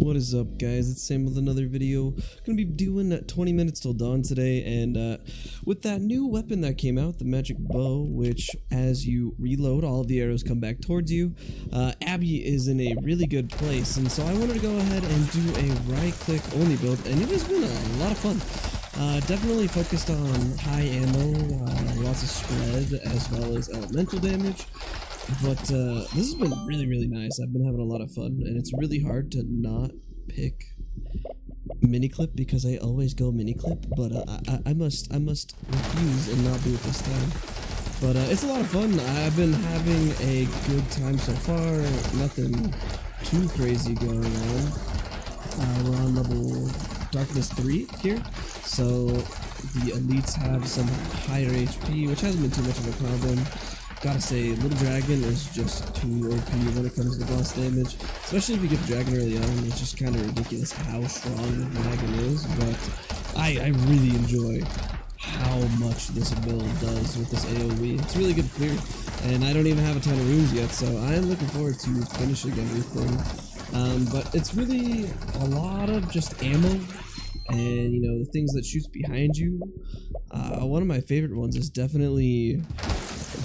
What is up, guys? It's Sam with another video. Gonna be doing 20 minutes till dawn today, and with that new weapon that came out, the magic bow, which as you reload, all of the arrows come back towards you. Abby is in a really good place, and so I wanted to go ahead and do a right-click only build, and it has been a lot of fun. Definitely focused on high ammo, lots of spread, as well as elemental damage. But this has been really nice. I've been having a lot of fun, and it's really hard to not pick mini clip because I always go mini clip. But I must refuse and not do it this time. But it's a lot of fun. I've been having a good time so far. Nothing too crazy going on. We're on level darkness 3 here, so the elites have some higher HP, which hasn't been too much of a problem. Gotta say, Little Dragon is just too OP when it comes to boss damage. Especially if you get the dragon early on, it's just kind of ridiculous how strong the dragon is. But I really enjoy how much this build does with this AoE. It's really good to clear, and I don't even have a ton of runes yet, so I am looking forward to finishing everything. But it's really a lot of just ammo, and you know, the things that shoots behind you. One of my favorite ones is definitely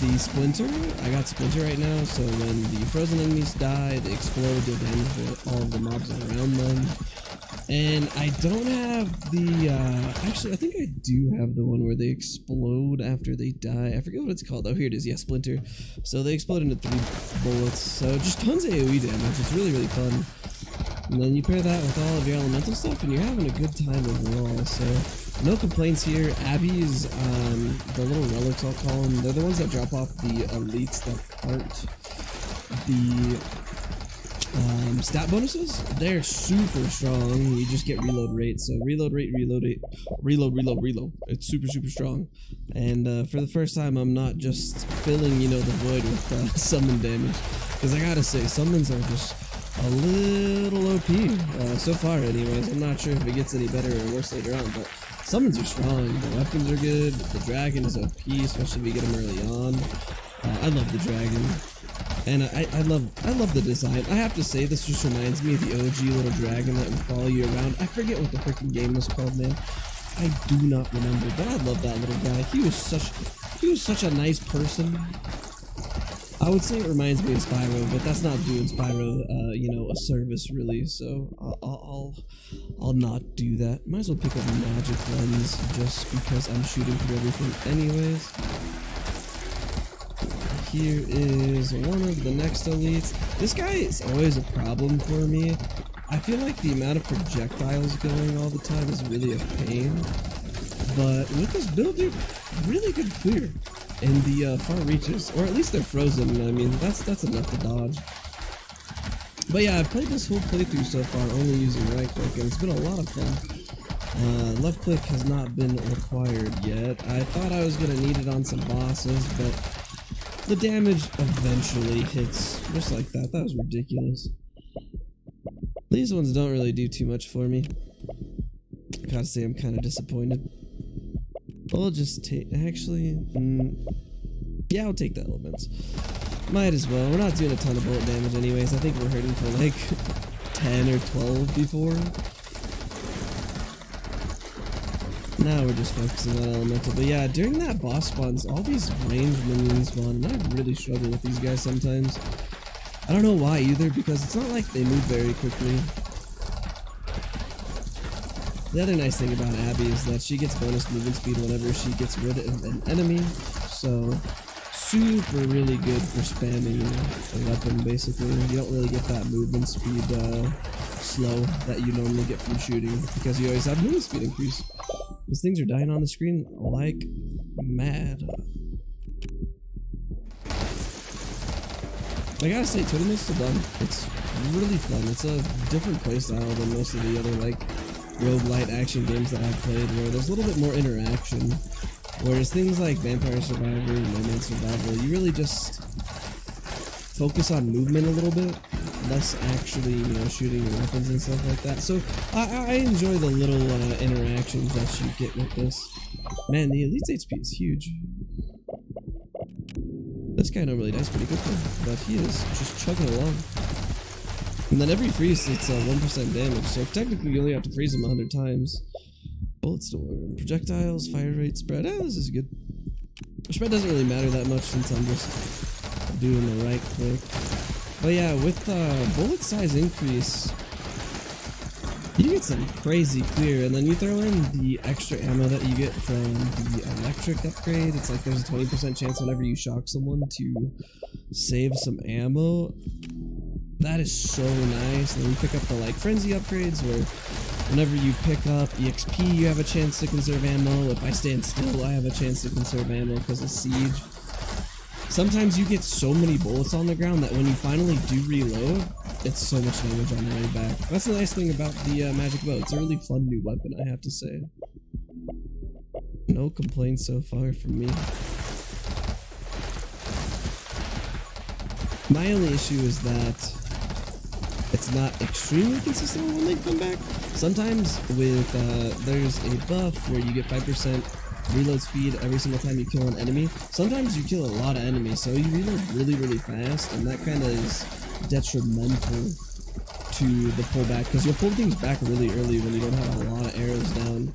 the Splinter. I got Splinter right now, so when the frozen enemies die, they explode, deal damage to all of the mobs around them. And I don't have the, actually I think I do have the one where they explode after they die. I forget what it's called. Oh, here it is. Yeah, Splinter. So they explode into 3 bullets. So just tons of AoE damage. It's really fun. And then you pair that with all of your elemental stuff, and you're having a good time overall. So no complaints here. Abby's, the little relics, I'll call them, they're the ones that drop off the elites that aren't the stat bonuses. They're super strong. You just get reload rate. So reload rate, reload. It's super strong. And for the first time, I'm not just filling, you know, the void with summon damage. Because I gotta say, summons are just a little OP, so far anyways. I'm not sure if it gets any better or worse later on, but summons are strong, the weapons are good, the dragon is OP, especially if you get him early on. I love the dragon, and I love the design. I have to say, this just reminds me of the OG little dragon that would follow you around. I forget what the freaking game was called, man. I do not remember, but I love that little guy. He was such a nice person. I would say it reminds me of Spyro, but that's not doing Spyro, you know, a service really. So I'll not do that. Might as well pick up magic lens just because I'm shooting through everything anyways. Here is one of the next elites. This guy is always a problem for me. I feel like the amount of projectiles going all the time is really a pain. But with this build, dude, really good clear in the far reaches, or at least they're frozen. I mean, that's enough to dodge. But yeah, I've played this whole playthrough so far only using right click, and it's been a lot of fun. Left click has not been required yet. I thought I was gonna need it on some bosses, but the damage eventually hits just like that. That was ridiculous. These ones don't really do too much for me. I gotta say, I'm kind of disappointed. I'll just take, actually, yeah, I'll take the elements. Might as well. We're not doing a ton of bullet damage anyways. I think we're hurting for like 10 or 12 before. Now we're just focusing on elemental. But yeah, during that boss spawns, all these ranged minions spawn, and I really struggle with these guys sometimes. I don't know why either, because it's not like they move very quickly. The other nice thing about Abby is that she gets bonus movement speed whenever she gets rid of an enemy, so super really good for spamming a weapon. Basically, you don't really get that movement speed slow that you normally get from shooting because you always have movement speed increase. These things are dying on the screen like mad. I gotta say, tournaments still done. It's really fun. It's a different playstyle than most of the other like roguelite action games that I've played, where there's a little bit more interaction, whereas things like Vampire Survivor and No Man's Survival, you really just focus on movement a little bit, less actually, you know, shooting your weapons and stuff like that. So I enjoy the little interactions that you get with this. Man, the Elite's HP is huge. This guy normally dies pretty quickly, but he is just chugging along. And then every freeze, it's 1% damage, so technically you only have to freeze them 100 times. Bullet storm, projectiles, fire rate, spread. This is good. Spread doesn't really matter that much since I'm just doing the right click. But yeah, with bullet size increase, you get some crazy clear, and then you throw in the extra ammo that you get from the electric upgrade. It's like there's a 20% chance whenever you shock someone to save some ammo. That is so nice. And then you pick up the like frenzy upgrades where whenever you pick up EXP, you have a chance to conserve ammo. If I stand still, I have a chance to conserve ammo because of siege. Sometimes you get so many bullets on the ground that when you finally do reload, it's so much damage on the way back. That's the nice thing about the magic bow. It's a really fun new weapon, I have to say. No complaints so far from me. My only issue is that it's not extremely consistent when they come back. Sometimes with there's a buff where you get 5% reload speed every single time you kill an enemy. Sometimes you kill a lot of enemies, so you reload really fast, and that kind of is detrimental to the pullback, because you'll pull things back really early when you don't have a lot of arrows down.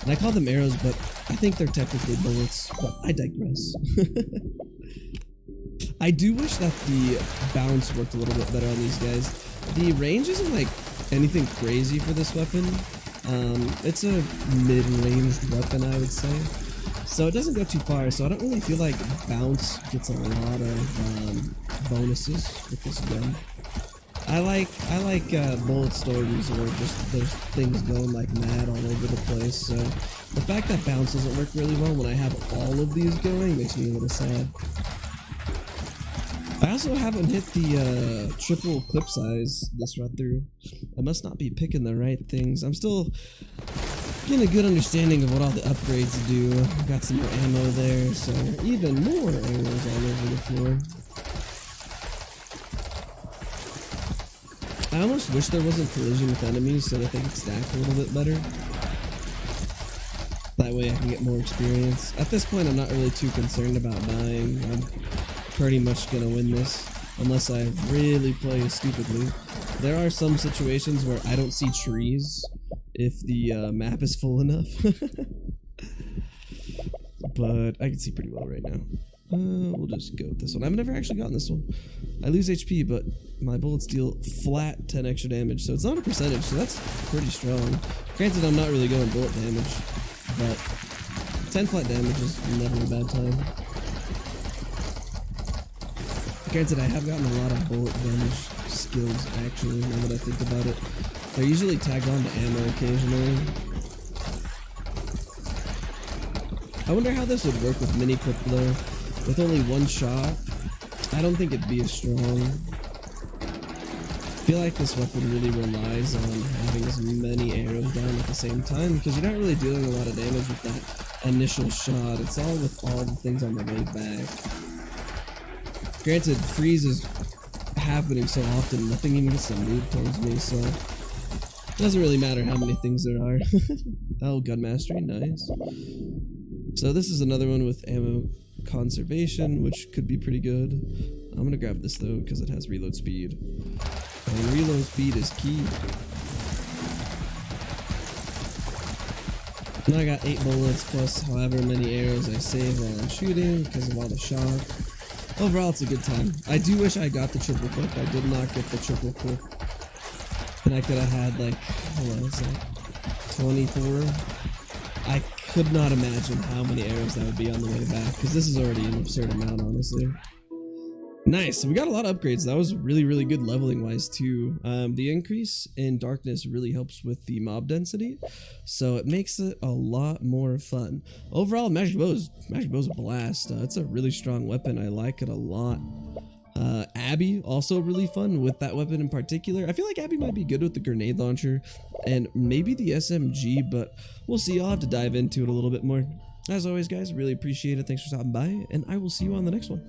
And I call them arrows, but I think they're technically bullets, but I digress. I do wish that the bounce worked a little bit better on these guys. The range isn't like anything crazy for this weapon. It's a mid-ranged weapon, I would say. So it doesn't go too far, so I don't really feel like bounce gets a lot of bonuses with this gun. I like bullet storms where just there's things going like mad all over the place, so the fact that bounce doesn't work really well when I have all of these going makes me a little sad. I also haven't hit the triple clip size this run through. I must not be picking the right things. I'm still getting a good understanding of what all the upgrades do. Got some more ammo there, so even more arrows all over the floor. I almost wish there wasn't collision with enemies so that they could stack a little bit better. That way I can get more experience. At this point, I'm not really too concerned about dying. I'm pretty much gonna win this, unless I really play stupidly. There are some situations where I don't see trees if the map is full enough. But I can see pretty well right now. We'll just go with this one. I've never actually gotten this one. I lose HP, but my bullets deal flat 10 extra damage, so it's not a percentage, so that's pretty strong. Granted, I'm not really going bullet damage, but 10 flat damage is never a bad time. Granted, I have gotten a lot of bullet damage skills, actually, now that I think about it. They're usually tagged on to ammo occasionally. I wonder how this would work with mini clip though. With only one shot, I don't think it'd be as strong. I feel like this weapon really relies on having as many arrows down at the same time, because you're not really dealing a lot of damage with that initial shot. It's all with all the things on the way back. Granted, freeze is happening so often, nothing even gets to move towards me, so it doesn't really matter how many things there are. Oh, gun mastery, nice. So this is another one with ammo conservation, which could be pretty good. I'm gonna grab this though, because it has reload speed. And reload speed is key. Now I got 8 bullets plus however many arrows I save while I'm shooting because of all the shock. Overall, it's a good time. I do wish I got the triple clip. I did not get the triple clip. And I could have had like, what was that? 24. I could not imagine how many arrows that would be on the way back, because this is already an absurd amount, honestly. Nice. So we got a lot of upgrades. That was really good leveling wise too. The increase in darkness really helps with the mob density, so it makes it a lot more fun. Overall, magic bow's a blast. It's a really strong weapon. I like it a lot. Abby, also really fun with that weapon in particular. I feel like Abby might be good with the grenade launcher and maybe the SMG, but we'll see. I'll have to dive into it a little bit more. As always, guys, really appreciate it. Thanks for stopping by, and I will see you on the next one.